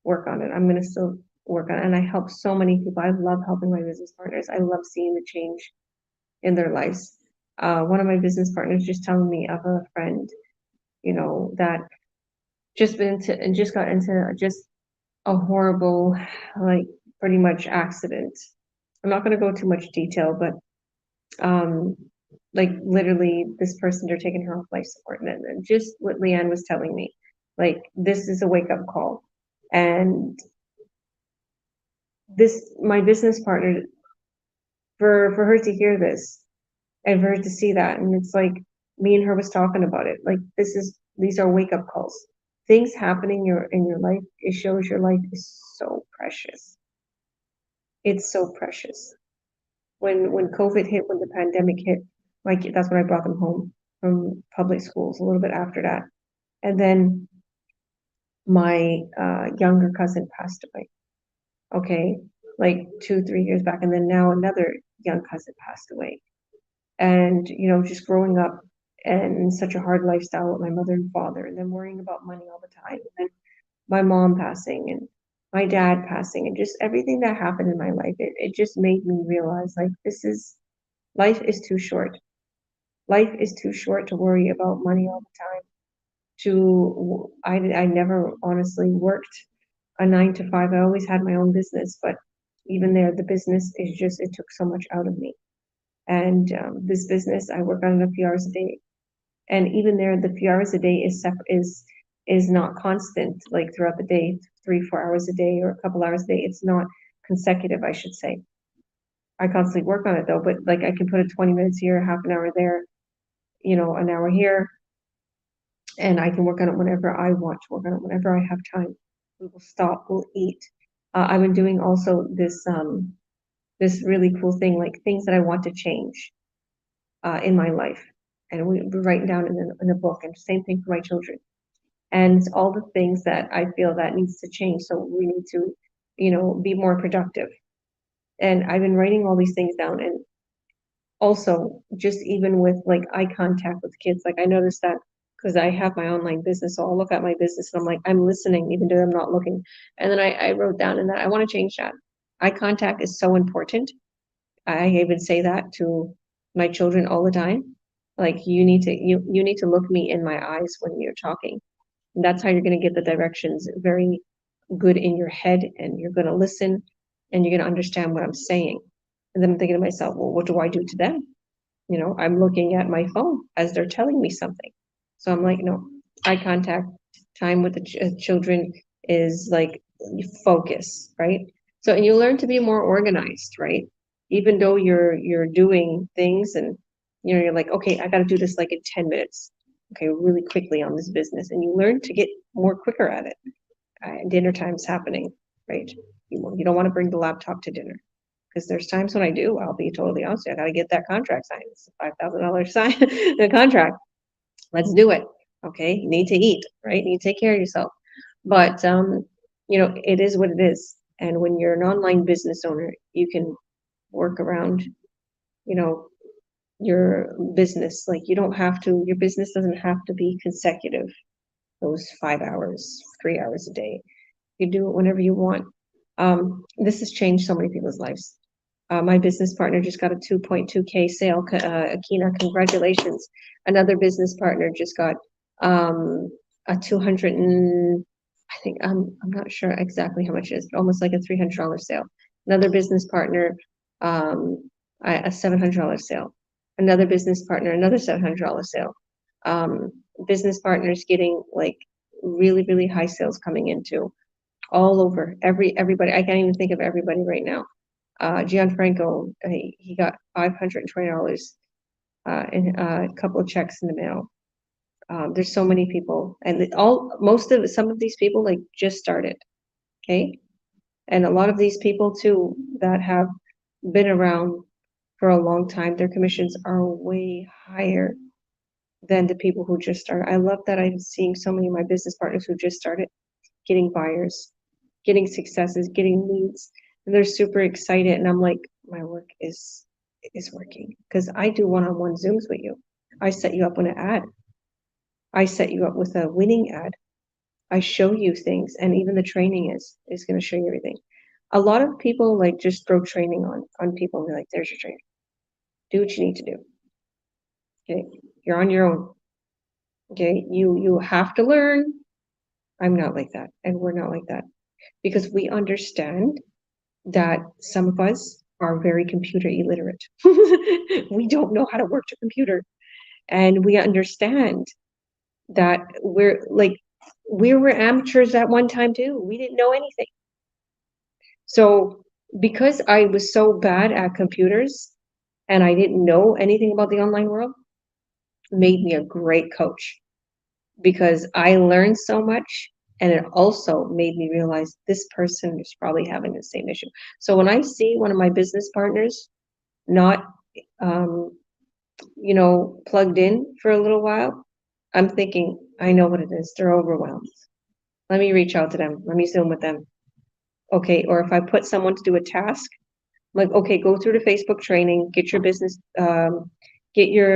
work on it. I'm gonna still work on it. And I help so many people. I love helping my business partners. I love seeing the change in their lives. One of my business partners just telling me of a friend, that just got into just a horrible, like pretty much accident. I'm not gonna go too much detail, but like literally this person, they're taking her off life support. And just what Leanne was telling me, like this is a wake up call. And my business partner, for her to hear this and for her to see that, and it's like me and her was talking about it, like these are wake up calls. Things happening in your life, it shows your life is so precious. It's so precious. When COVID hit, when the pandemic hit, like that's when I brought them home from public schools a little bit after that. And then my younger cousin passed away. Okay, like 2, 3 years back. And then now another young cousin passed away. And, just growing up and in such a hard lifestyle with my mother and father, and then worrying about money all the time. And then my mom passing and my dad passing, and just everything that happened in my life, it just made me realize like life is too short. Life is too short to worry about money all the time. I never honestly worked a 9 to 5. I always had my own business, but even there, the business is just, it took so much out of me. And this business, I work on it a few hours a day. And even there, the few hours a day is not constant, like throughout the day, 3, 4 hours a day or a couple hours a day. It's not consecutive, I should say. I constantly work on it though, but like I can put a 20 minutes here, half an hour there, an hour here, and I can work on it whenever I want to work on it, whenever I have time. We will stop, we'll eat, I've been doing also this really cool thing, like things that I want to change in my life. And we're writing down in a book, and same thing for my children. And it's all the things that I feel that needs to change. So we need to, be more productive. And I've been writing all these things down. And also, just even with like eye contact with kids, like I noticed that because I have my online business, so I'll look at my business and I'm like, I'm listening, even though I'm not looking. And then I wrote down in that I want to change that. Eye contact is so important. I even say that to my children all the time. Like you need to look me in my eyes when you're talking. And that's how you're going to get the directions very good in your head, and you're going to listen and you're going to understand what I'm saying. And then I'm thinking to myself, well, what do I do to them? I'm looking at my phone as they're telling me something. So I'm like, no, eye contact, time with the children is like focus, right? So, and you learn to be more organized, right? Even though you're doing things, and you're like, okay, I got to do this like in 10 minutes, okay, really quickly on this business, and you learn to get more quicker at it. Dinner time's happening, right? You don't want to bring the laptop to dinner, because there's times when I do. I'll be totally honest. I got to get that contract signed. It's a $5,000 sign the contract. Let's do it. Okay, you need to eat, right? You need to take care of yourself. But it is what it is. And when you're an online business owner, you can work around, you know, your business. Like you don't have to. Your business doesn't have to be consecutive. Those 5 hours, 3 hours a day. You do it whenever you want. This has changed so many people's lives. My business partner just got a 2.2K sale. Akina, congratulations. Another business partner just got a 200 and I think I'm not sure exactly how much it is, but almost like a $300 sale. Another business partner, a $700 sale. Another business partner, another $700 sale. Business partners getting like really, really high sales coming into all over everybody. I can't even think of everybody right now. Gianfranco, he got $520 in a couple of checks in the mail. There's so many people, and some of these people like just started, okay, and a lot of these people too that have been around for a long time, their commissions are way higher than the people who just started. I love that I'm seeing so many of my business partners who just started getting buyers, getting successes, getting leads, and they're super excited. And I'm like, my work is working, because I do one-on-one Zooms with you. I set you up with an ad. I set you up with a winning ad. I show you things, and even the training is going to show you everything. A lot of people like just throw training on people and they're like, there's your training. Do what you need to do. Okay, you're on your own. Okay, you have to learn. I'm not like that, and we're not like that, because we understand that some of us are very computer illiterate. We don't know how to work a computer. And we understand that we were amateurs at one time too. We didn't know anything. So because I was so bad at computers and I didn't know anything about the online world, made me a great coach, because I learned so much. And it also made me realize this person is probably having the same issue. So when I see one of my business partners not, plugged in for a little while, I'm thinking, I know what it is. They're overwhelmed. Let me reach out to them. Let me Zoom with them. Okay. Or if I put someone to do a task, I'm like, okay, go through the Facebook training, get your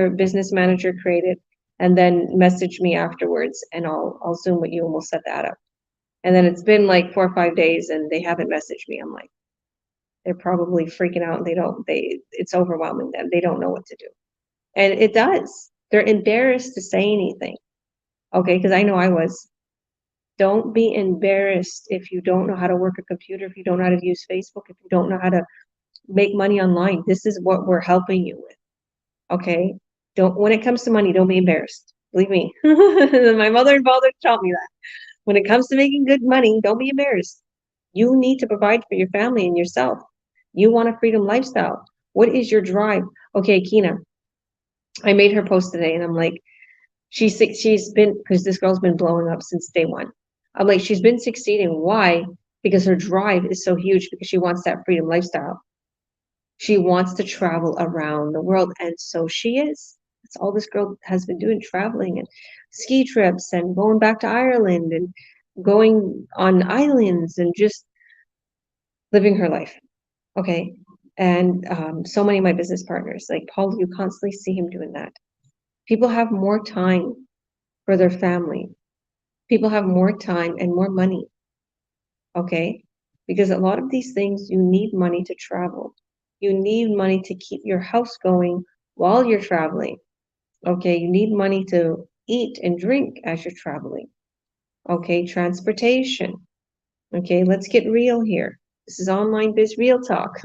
business manager created, and then message me afterwards, and I'll Zoom with you and we'll set that up. And then it's been like 4 or 5 days and they haven't messaged me. I'm like, they're probably freaking out. It's overwhelming them. They don't know what to do. And it does. They're embarrassed to say anything. Okay, because I know I was. Don't be embarrassed if you don't know how to work a computer, if you don't know how to use Facebook, if you don't know how to make money online. This is what we're helping you with. Okay? When it comes to money, don't be embarrassed. Believe me. My mother and father taught me that. When it comes to making good money, don't be embarrassed. You need to provide for your family and yourself. You want a freedom lifestyle. What is your drive? Okay, Kina, I made her post today, and I'm like, she's been, because this girl's been blowing up since day one. I'm like, she's been succeeding. Why? because her drive is so huge because she wants that freedom lifestyle. She wants to travel around the world, and so she is. That's all this girl has been doing, traveling and ski trips and going back to Ireland and going on islands and just living her life. Okay. And so many of my business partners, like Paul, you constantly see him doing that. People have more time for their family. People have more time and more money. Okay. Because a lot of these things, you need money to travel. You need money to keep your house going while you're traveling. Okay. You need money to eat and drink as you're traveling. Okay. Transportation. Okay. Let's get real here. This is Online Biz Real Talk.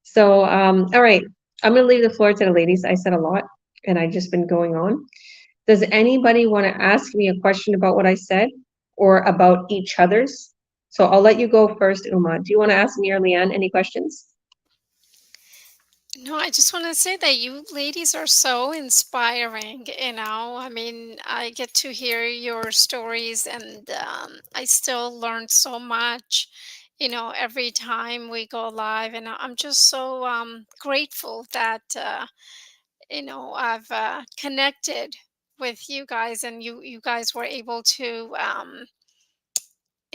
So, all right, I'm gonna leave the floor to the ladies. I said a lot, and I've just been going on. Does anybody want to ask me a question about what I said or about each other's? So I'll let you go first, Uma. Do you want to ask me or Leanne any questions? No, I just want to say that you ladies are so inspiring. I mean, I get to hear your stories, and I still learn so much, every time we go live. And I'm just so grateful that, I've connected with you guys, and you guys were able to.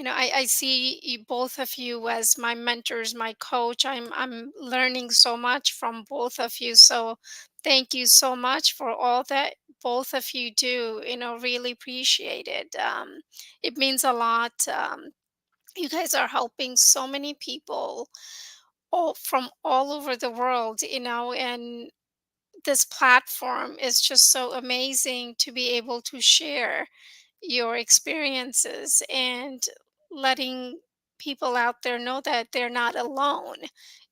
I see you, both of you, as my mentors, my coach. I'm learning so much from both of you. So thank you so much for all that both of you do. Really appreciate it. It means a lot. You guys are helping so many people all from all over the world. And this platform is just so amazing to be able to share your experiences and letting people out there know that they're not alone,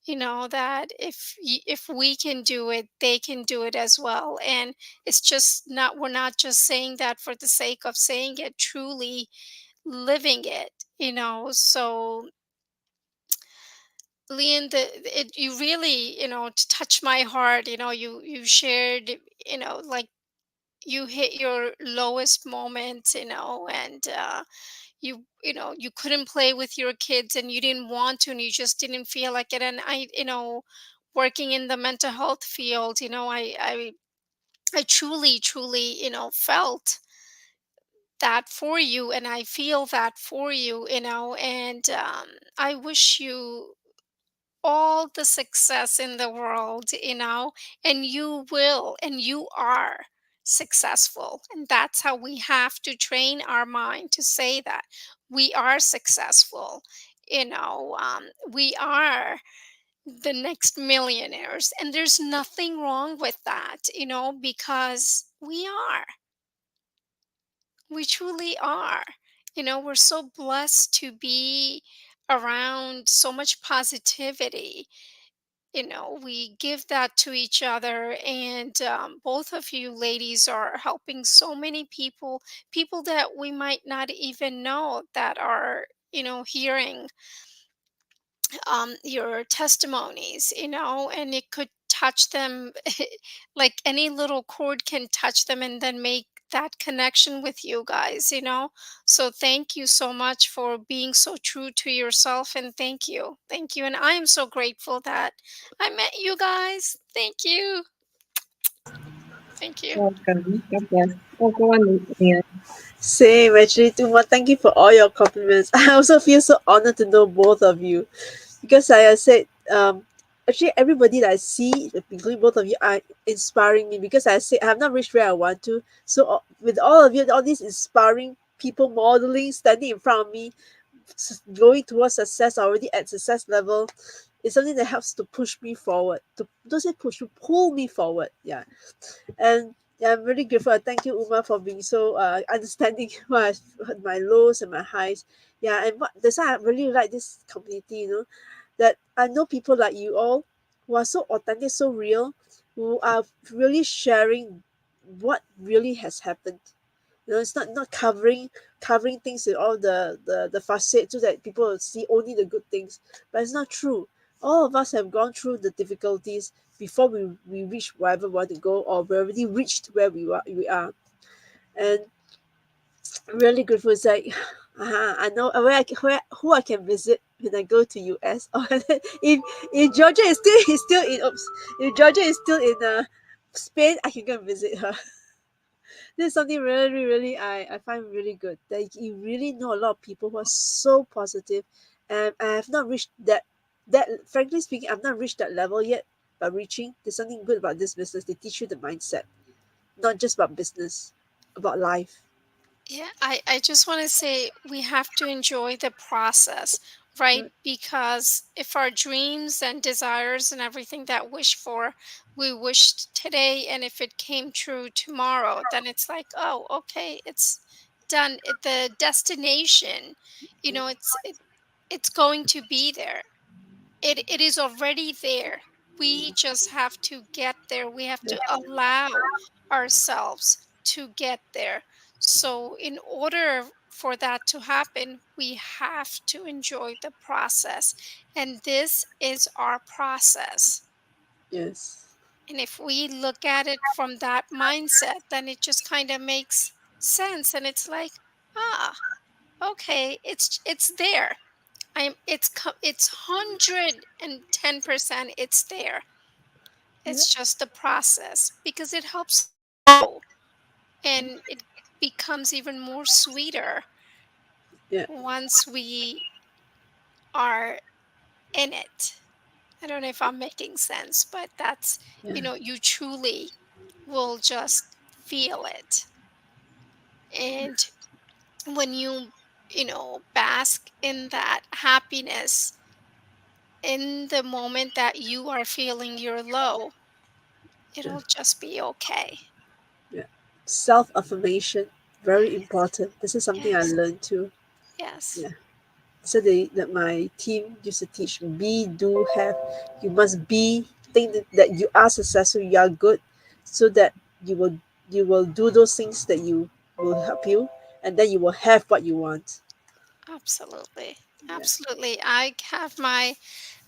that if we can do it, they can do it as well. And it's just not, we're not just saying that for the sake of saying it, truly living it. So Leon, you really, touch my heart. You shared, like, you hit your lowest moment, and you couldn't play with your kids, and you didn't want to, and you just didn't feel like it. And working in the mental health field, I truly, felt that for you, and I feel that for you, and I wish you all the success in the world, and you will, and you are successful. And that's how we have to train our mind to say that we are successful. We are the next millionaires, and there's nothing wrong with that, because we truly are. We're so blessed to be around so much positivity. We give that to each other, and both of you ladies are helping so many people that we might not even know, that are hearing your testimonies, and it could touch them like any little chord can touch them, and then make that connection with you guys. So thank you so much for being so true to yourself, and thank you, and I am so grateful that I met you guys. Thank you. Welcome. God bless. Oh, go on, Leanne. Same, actually, Tuma. Thank you for all your compliments. I also feel so honored to know both of you, because like I said, actually everybody that I see, including both of you, are inspiring me. Because I say I have not reached where I want to. So with all of you, all these inspiring people modeling, standing in front of me, going towards success, already at success level, is something that helps to push me forward. To don't say push, to pull me forward. Yeah. And yeah, I'm really grateful. Thank you, Uma, for being so understanding my lows and my highs. Yeah, and that's why I really like this community. That I know people like you all, who are so authentic, so real, who are really sharing what really has happened. It's not covering things with all the facade, so that people will see only the good things. But it's not true. All of us have gone through the difficulties before we reach wherever we want to go, or we already reached where we are. And really grateful. It's like I know who I can visit when I go to US. Or if Georgia is still in oops, if Georgia is still in Spain, I can go and visit her. This is something really, really I find really good. That you really know a lot of people who are so positive, and I have not reached that frankly speaking, I've not reached that level yet. But reaching, there's something good about this business. They teach you the mindset, not just about business, about life. Yeah, I just want to say we have to enjoy the process, right? Right. Because if our dreams and desires and everything that wish for, we wished today, and if it came true tomorrow, then it's like, oh, okay, it's done. The destination, it's going to be there. It is already there. We just have to get there. We have to allow ourselves to get there. So in order for that to happen, we have to enjoy the process. And this is our process. Yes. And if we look at it from that mindset, then it just kind of makes sense. And it's like, ah, okay, it's there. It's 110% it's there. Yeah. It's just the process because it helps grow and it becomes even more sweeter Yeah. once we are in it. I don't know if I'm making sense, but that's, Yeah. you truly will just feel it. And when bask in that happiness in the moment that you are feeling you're low, Yeah. it'll just be okay. Yeah. Self affirmation, very important. This is something I Yes. learned too. Yes. Yeah. So that my team used to teach be, do, have. You must be, think that you are successful, you are good, so that you will you will do those things that you will help you, and then you will have what you want. Absolutely. Yeah. Absolutely. I have my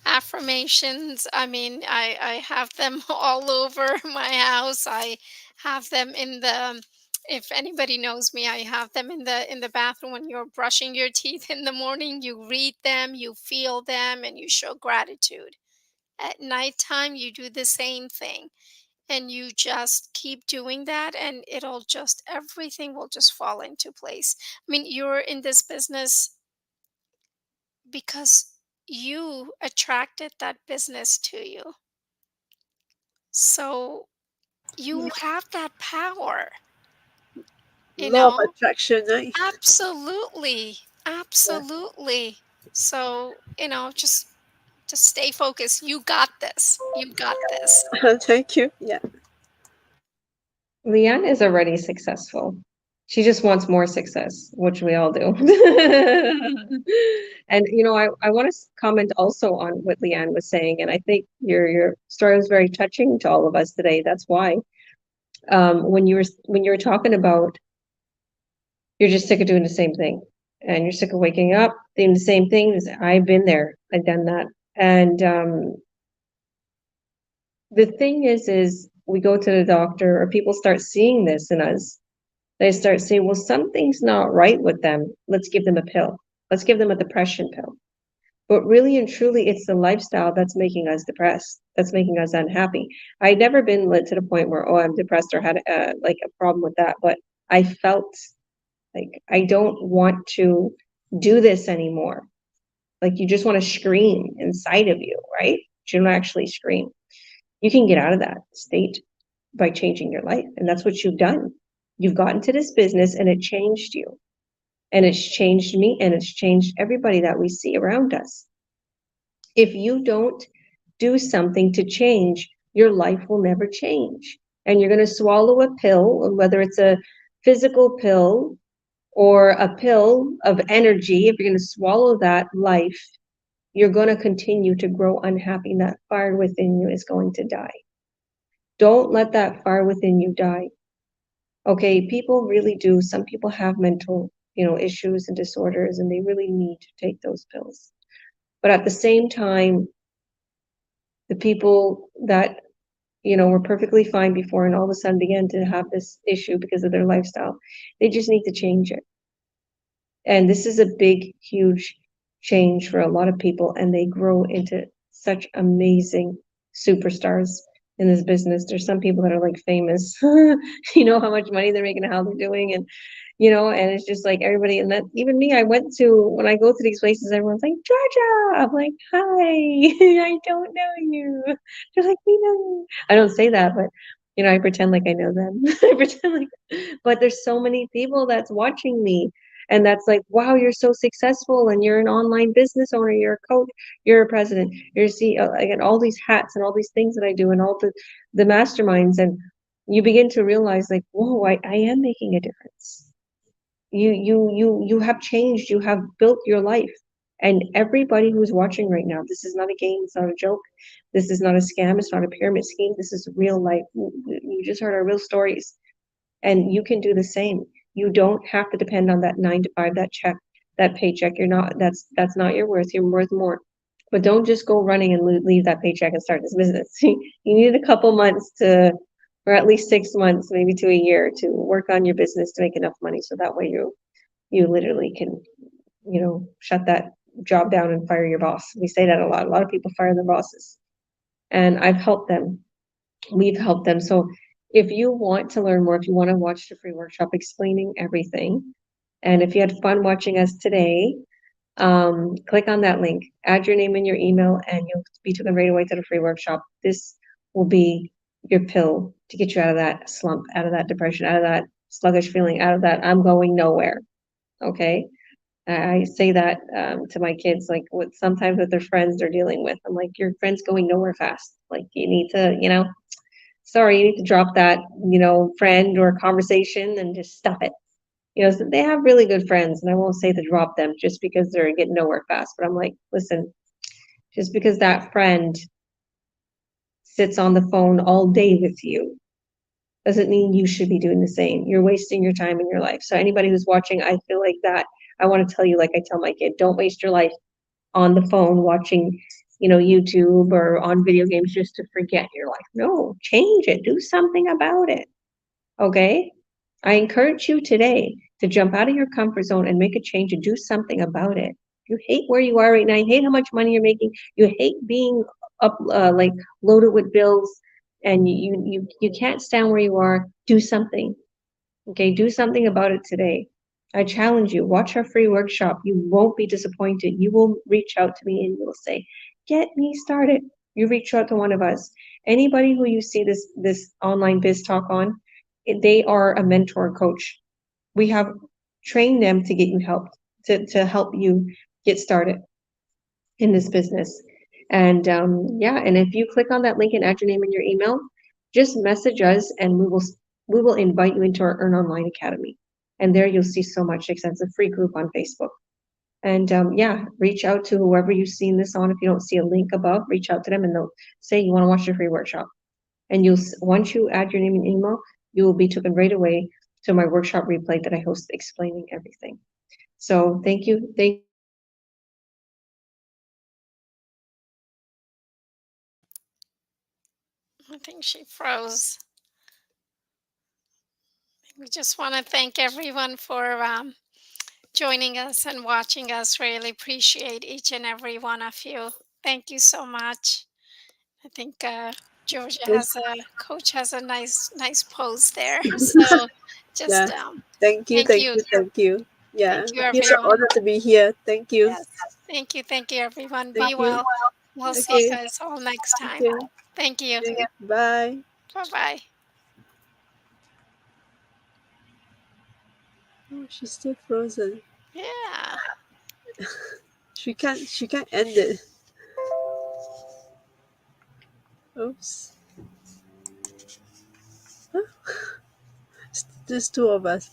affirmations. I mean, I have them all over my house. I have them in the if anybody knows me, I have them in the bathroom when you're brushing your teeth in the morning. You read them, you feel them, and you show gratitude. At nighttime, you do the same thing. And you just keep doing that, and everything will just fall into place. I mean, you're in this business because you attracted that business to you. So you have that power, you Law of know? attraction, right? Absolutely. Yeah. Absolutely. So, just stay focused. You got this. You got this. Thank you. Yeah. Leanne is already successful. She just wants more success, which we all do. And I want to comment also on what Leanne was saying, and I think your story was very touching to all of us today. That's why when you were talking about you're just sick of doing the same thing, and you're sick of waking up doing the same things. I've been there. I've done that, and the thing is we go to the doctor or people start seeing this in us. They start saying, well, something's not right with them. Let's give them a pill. Let's give them a depression pill. But really and truly, it's the lifestyle that's making us depressed, that's making us unhappy. I'd never been led to the point where, oh, I'm depressed or had like a problem with that. But I felt like I don't want to do this anymore. Like you just want to scream inside of you, right? But you don't actually scream. You can get out of that state by changing your life. And that's what you've done. You've gotten to this business and it changed you. And it's changed me and it's changed everybody that we see around us. If you don't do something to change, your life will never change. And you're going to swallow a pill, whether it's a physical pill or a pill of energy. If you're going to swallow that life, you're going to continue to grow unhappy, and that fire within you is going to die. Don't let that fire within you die. Okay, people really do. Some people have mental, issues and disorders, and they really need to take those pills. But at the same time, the people that, were perfectly fine before and all of a sudden began to have this issue because of their lifestyle, they just need to change it. And this is a big, huge change for a lot of people, and they grow into such amazing superstars in this business. There's some people that are like famous, you know, how much money they're making, how they're doing, and you know, and it's just like everybody, and that even me, I went to, when I go to these places, everyone's like, Georgia. I'm like, hi, I don't know you. They're like, we know you. I don't say that, but you know, I pretend like I know them. I pretend like, but there's so many people that's watching me. And that's like, wow, you're so successful, and you're an online business owner, you're a coach, you're a president, you're a CEO. I get all these hats and all these things that I do, and all the masterminds, and you begin to realize like, whoa, I am making a difference. You have changed, you have built your life. And everybody who's watching right now, this is not a game, it's not a joke, this is not a scam, it's not a pyramid scheme, this is real life. You just heard our real stories, and you can do the same. You don't have to depend on that 9 to 5, that check, that paycheck. You're not, that's not your worth. You're worth more. But don't just go running and leave that paycheck and start this business. You need a couple months to, or at least 6 months, maybe to a year, to work on your business to make enough money, so that way you literally can, you know, shut that job down and fire your boss. We say that a lot. A lot of people fire their bosses, and I've helped them. We've helped them. So if you want to learn more, if you want to watch the free workshop explaining everything, and if you had fun watching us today, click on that link, add your name and your email, and you'll be taken right away to the free workshop. This will be your pill to get you out of that slump, out of that depression, out of that sluggish feeling, out of that I'm going nowhere. Okay. I say that to my kids, like with sometimes with their friends they're dealing with. I'm like, your friend's going nowhere fast. Like you need to, you know, sorry, you need to drop that, you know, friend or conversation and just stop it. You know, so they have really good friends, and I won't say to drop them just because they're getting nowhere fast. But I'm like, listen, just because that friend sits on the phone all day with you doesn't mean you should be doing the same. You're wasting your time in your life. So anybody who's watching, I feel like that. I want to tell you, like I tell my kid, don't waste your life on the phone watching, you know, YouTube or on video games just to forget your life. No, change it. Do something about it. Okay? I encourage you today to jump out of your comfort zone and make a change and do something about it. You hate where you are right now. You hate how much money you're making. You hate being up, like loaded with bills, and you can't stand where you are. Do something. Okay, do something about it today. I challenge you. Watch our free workshop. You won't be disappointed. You will reach out to me and you will say, "Get me started." You reach out to one of us. Anybody who you see this online biz talk on, they are a mentor coach. We have trained them to get you help, to help you get started in this business. And yeah, and if you click on that link and add your name and your email, just message us and we will invite you into our Earn Online Academy. And there you'll see so much success, a free group on Facebook. And yeah, reach out to whoever you've seen this on. If you don't see a link above, reach out to them and they'll say you want to watch the free workshop. And once you add your name and email, you will be taken right away to my workshop replay that I host explaining everything. So thank you. I think she froze. We just want to thank everyone for joining us and watching us. Really appreciate each and every one of you. Thank you so much. I think Georgia Yes. coach has a nice pose there. So Yeah. just Thank you. thank Thank you. you. Thank you. Thank Yeah. you, It's an everyone. honor to be here. Thank you. Yes. Thank you, everyone. Thank Be you. well. We'll see you Okay. guys all next Thank time. you. Thank you. Okay. Bye. Bye bye. Oh, she's still frozen. Yeah. She can't end it. Oops. Huh? There's two of us.